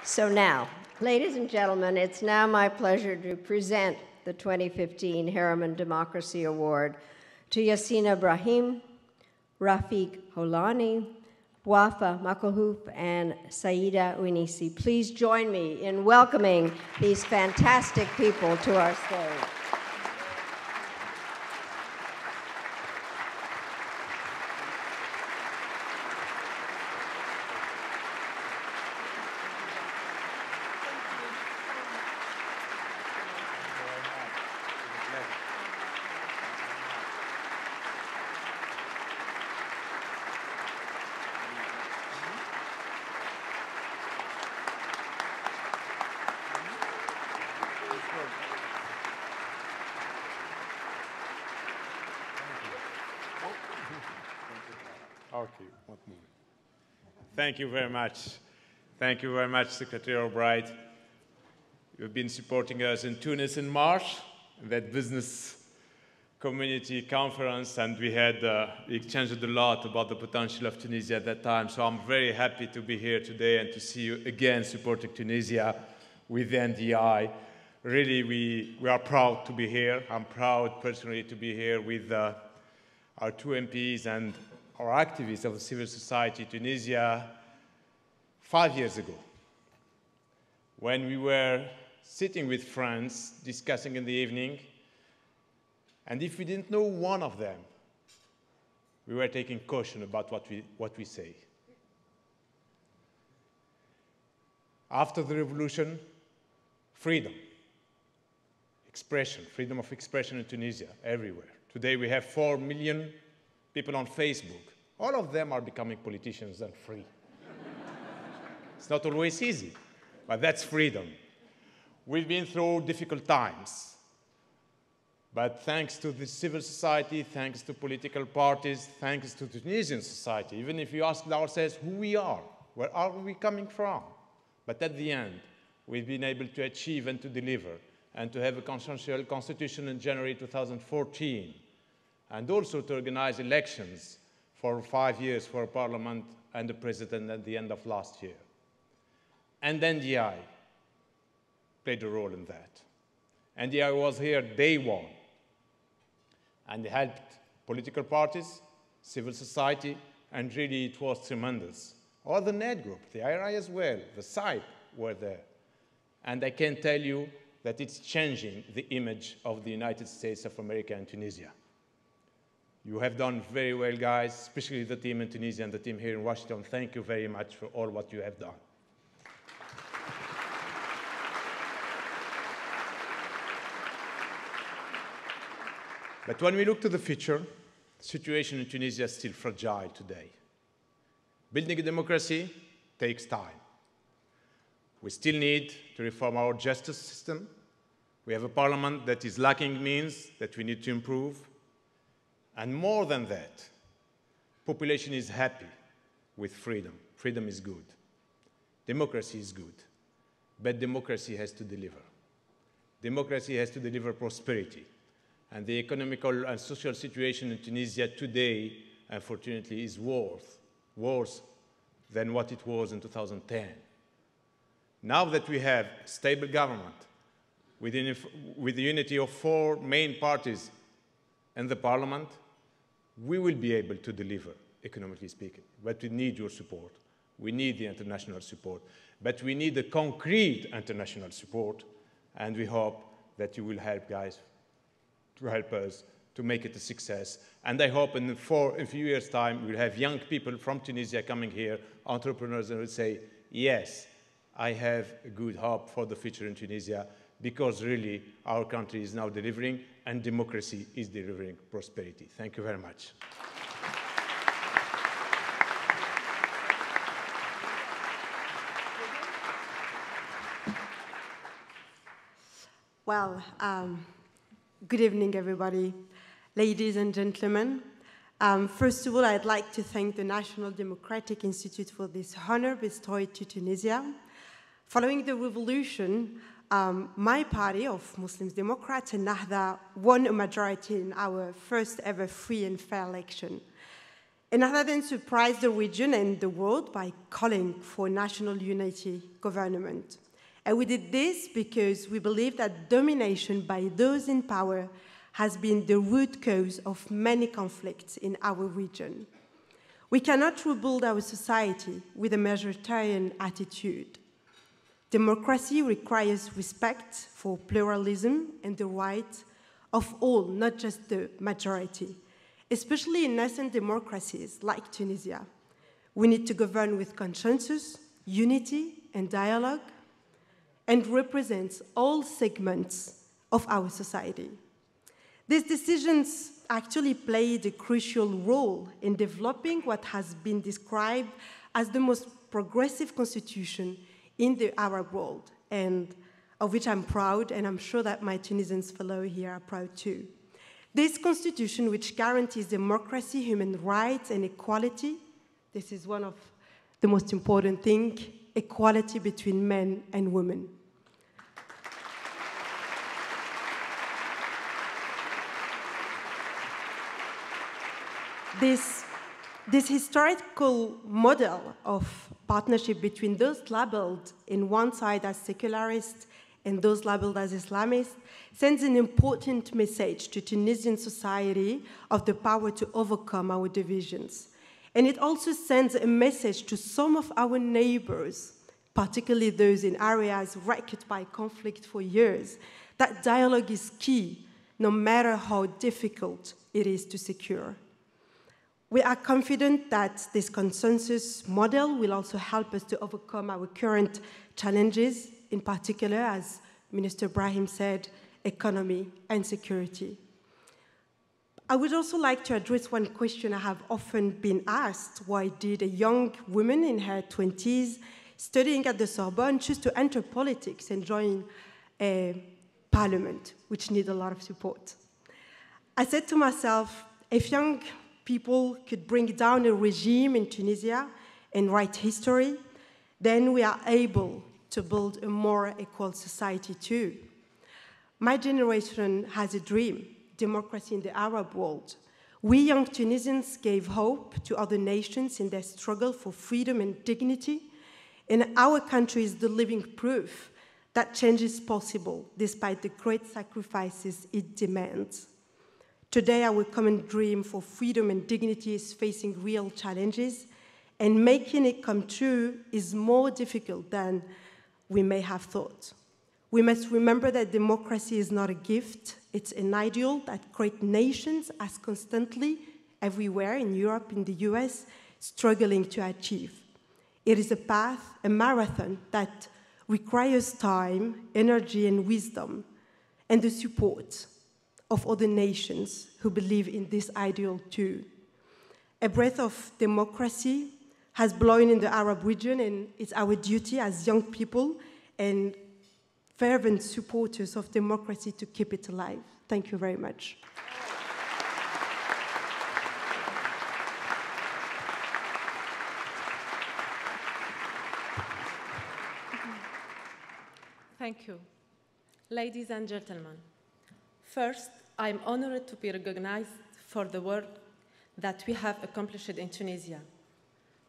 So now, ladies and gentlemen, it's now my pleasure to present the 2015 Harriman Democracy Award to Yassine Brahim, Rafiq Holani, Wafa Makohouf, and Saida Ounisi. Please join me in welcoming these fantastic people to our stage. Okay, one more. Thank you very much. Thank you very much, Secretary Albright. You've been supporting us in Tunis in March, that business community conference, and we exchanged a lot about the potential of Tunisia at that time. So I'm very happy to be here today and to see you again supporting Tunisia with the NDI. Really, we are proud to be here. I'm proud personally to be here with our two MPs and our activists of civil society Tunisia 5 years ago, when we were sitting with friends, discussing in the evening, and if we didn't know one of them, we were taking caution about what we say. After the revolution, freedom, expression, freedom of expression in Tunisia, everywhere. Today we have 4 million people on Facebook. All of them are becoming politicians and free. It's not always easy, but that's freedom. We've been through difficult times, but thanks to the civil society, thanks to political parties, thanks to Tunisian society, even if you ask ourselves who we are, where are we coming from? But at the end, we've been able to achieve and to deliver and to have a consensual constitution in January 2014, and also to organize elections for 5 years for a parliament and a president at the end of last year. And NDI played a role in that. NDI was here day one and helped political parties, civil society, and really it was tremendous. All the NET group, the IRI as well, the SAIP were there. And I can tell you that it's changing the image of the United States of America and Tunisia. You have done very well, guys, especially the team in Tunisia and the team here in Washington. Thank you very much for all what you have done. But when we look to the future, the situation in Tunisia is still fragile today. Building a democracy takes time. We still need to reform our justice system. We have a parliament that is lacking means that we need to improve. And more than that, population is happy with freedom. Freedom is good. Democracy is good. But democracy has to deliver. Democracy has to deliver prosperity. And the economical and social situation in Tunisia today, unfortunately, is worse than what it was in 2010. Now that we have a stable government with the unity of 4 main parties in the parliament, we will be able to deliver, economically speaking. But we need your support. We need the international support. But we need the concrete international support, and we hope that you will help, guys, to help us to make it a success. And I hope in a few years' time, we'll have young people from Tunisia coming here, entrepreneurs, and will say, yes, I have a good hope for the future in Tunisia, because really our country is now delivering and democracy is delivering prosperity. Thank you very much. Well, good evening, everybody. Ladies and gentlemen, first of all, I'd like to thank the National Democratic Institute for this honor bestowed to Tunisia. Following the revolution, my party of Muslim Democrats and Nahda won a majority in our first ever free and fair election. and rather than surprise the region and the world by calling for national unity government. And we did this because we believe that domination by those in power has been the root cause of many conflicts in our region. We cannot rebuild our society with a majoritarian attitude. Democracy requires respect for pluralism and the right of all, not just the majority, especially in nascent democracies like Tunisia. We need to govern with consensus, unity, and dialogue, and represent all segments of our society. These decisions actually played a crucial role in developing what has been described as the most progressive constitution in the Arab world, and of which I'm proud, and I'm sure that my Tunisian fellow here are proud too. This constitution, which guarantees democracy, human rights, and equality, this is one of the most important things, equality between men and women. This historical model of partnership between those labeled in one side as secularists and those labeled as Islamists sends an important message to Tunisian society of the power to overcome our divisions. And it also sends a message to some of our neighbors, particularly those in areas wrecked by conflict for years, that dialogue is key, no matter how difficult it is to secure. We are confident that this consensus model will also help us to overcome our current challenges, in particular, as Minister Brahim said, economy and security. I would also like to address one question I have often been asked. Why did a young woman in her 20s studying at the Sorbonne choose to enter politics and join a parliament, which needs a lot of support? I said to myself, if young people could bring down a regime in Tunisia and write history, then we are able to build a more equal society too. My generation has a dream, democracy in the Arab world. We young Tunisians gave hope to other nations in their struggle for freedom and dignity, and our country is the living proof that change is possible despite the great sacrifices it demands. Today, our common dream for freedom and dignity is facing real challenges, and making it come true is more difficult than we may have thought. We must remember that democracy is not a gift, it's an ideal that great nations are constantly, everywhere in Europe, in the US, struggling to achieve. It is a path, a marathon that requires time, energy, and wisdom, and the support of other nations who believe in this ideal too. A breath of democracy has blown in the Arab region, and it's our duty as young people and fervent supporters of democracy to keep it alive. Thank you very much. Thank you. Ladies and gentlemen, first, I'm honored to be recognized for the work that we have accomplished in Tunisia.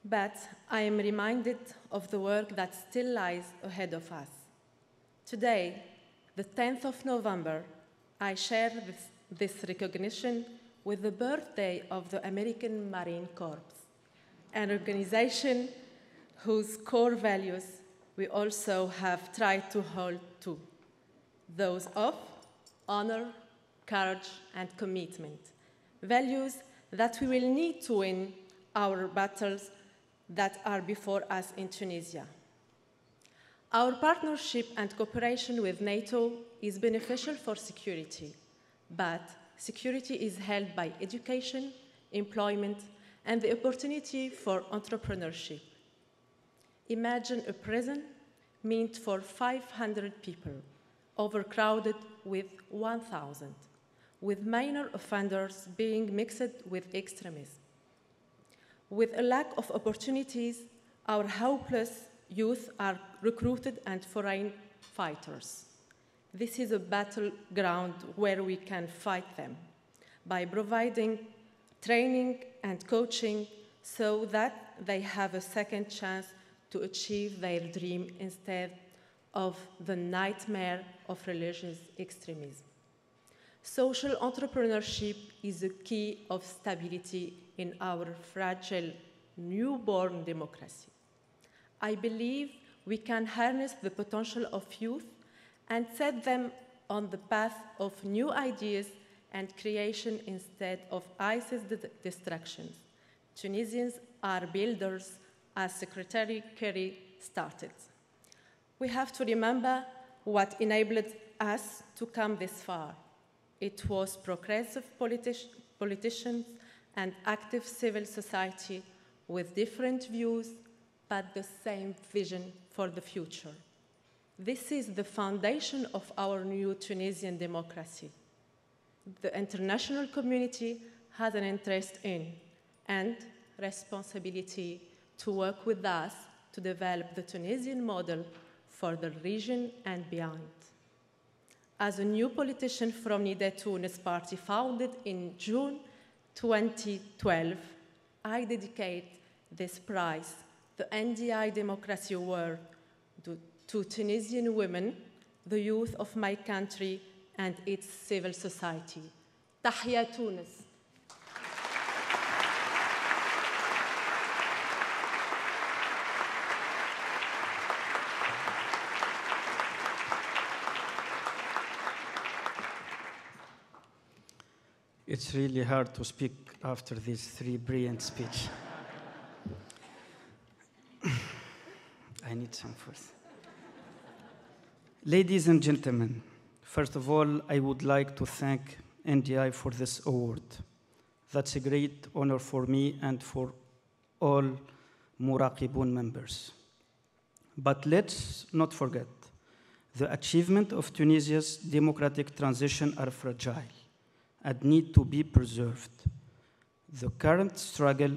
But I am reminded of the work that still lies ahead of us. Today, the 10th of November, I share this recognition with the birthday of the American Marine Corps, an organization whose core values we also have tried to hold to, those of honor, courage, and commitment, values that we will need to win our battles that are before us in Tunisia. Our partnership and cooperation with NATO is beneficial for security, but security is held by education, employment, and the opportunity for entrepreneurship. Imagine a prison meant for 500 people, overcrowded with 1,000, with minor offenders being mixed with extremism. With a lack of opportunities, our hopeless youth are recruited and foreign fighters. This is a battleground where we can fight them by providing training and coaching so that they have a second chance to achieve their dream instead of the nightmare of religious extremism. Social entrepreneurship is a key of stability in our fragile newborn democracy. I believe we can harness the potential of youth and set them on the path of new ideas and creation instead of ISIS destructions. Tunisians are builders, as Secretary Kerry started. We have to remember what enabled us to come this far. It was progressive politicians and active civil society with different views, but the same vision for the future. This is the foundation of our new Tunisian democracy. The international community has an interest in and responsibility to work with us to develop the Tunisian model for the region and beyond. As a new politician from Nida Tunis party founded in June 2012, I dedicate this prize, the NDI Democracy Award, to Tunisian women, the youth of my country, and its civil society. Tahia Tunis. It's really hard to speak after these three brilliant speeches. I need some first. Ladies and gentlemen, first of all, I would like to thank NDI for this award. That's a great honor for me and for all Muraqibun members. But let's not forget, the achievements of Tunisia's democratic transition are fragile and need to be preserved. The current struggle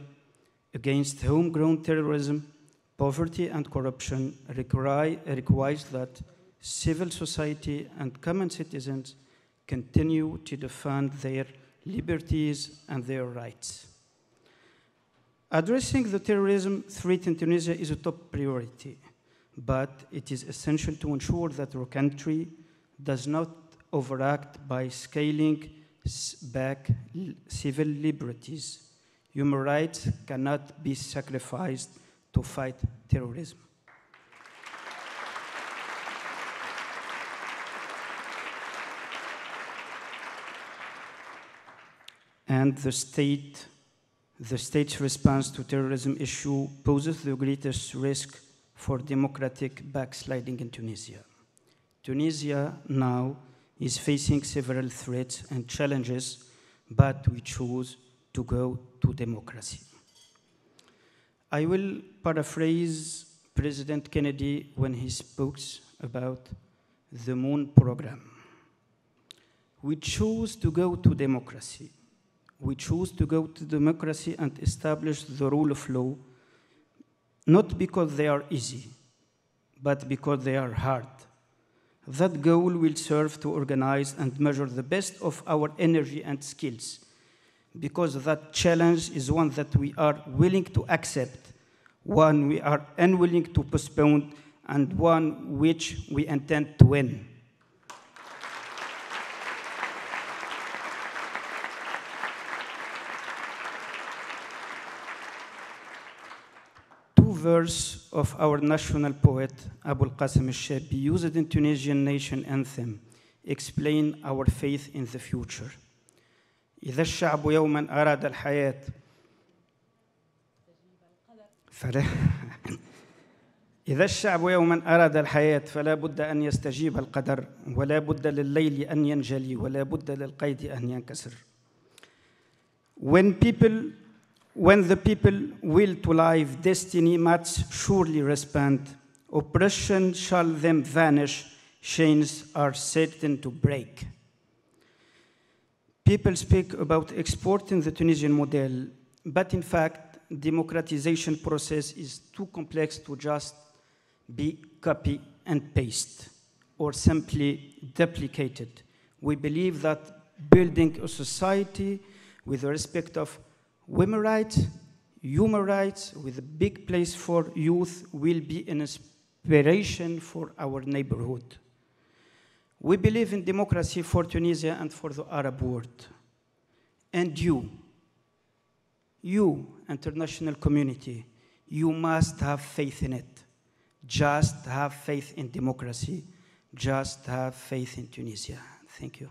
against homegrown terrorism, poverty, and corruption requires that civil society and common citizens continue to defend their liberties and their rights. Addressing the terrorism threat in Tunisia is a top priority, but it is essential to ensure that our country does not overact by scaling back civil liberties. Human rights cannot be sacrificed to fight terrorism. And the state's response to terrorism issue poses the greatest risk for democratic backsliding in Tunisia. Tunisia now is facing several threats and challenges, but we choose to go to democracy. I will paraphrase President Kennedy when he spoke about the Moon Program. We choose to go to democracy. We choose to go to democracy and establish the rule of law, not because they are easy, but because they are hard. That goal will serve to organize and measure the best of our energy and skills, because that challenge is one that we are willing to accept, one we are unwilling to postpone, and one which we intend to win. Verse of our national poet, Abul Qasim al-Shabi, used in Tunisian nation anthem, explain our faith in the future. إذا الشعب يوما أراد الحياة إذا الشعب يوما أراد الحياة فلا بد أن يستجيب القدر ولا بد لليل أن ينجلي ولا بد للقيد أن ينكسر. When the people will to life, destiny must surely respond. Oppression shall them vanish, chains are certain to break. People speak about exporting the Tunisian model, but in fact, democratization process is too complex to just be copy and paste or simply duplicated. We believe that building a society with the respect of Women's rights, human rights, with a big place for youth, will be an inspiration for our neighborhood. We believe in democracy for Tunisia and for the Arab world. And you, international community, you must have faith in it. Just have faith in democracy. Just have faith in Tunisia. Thank you.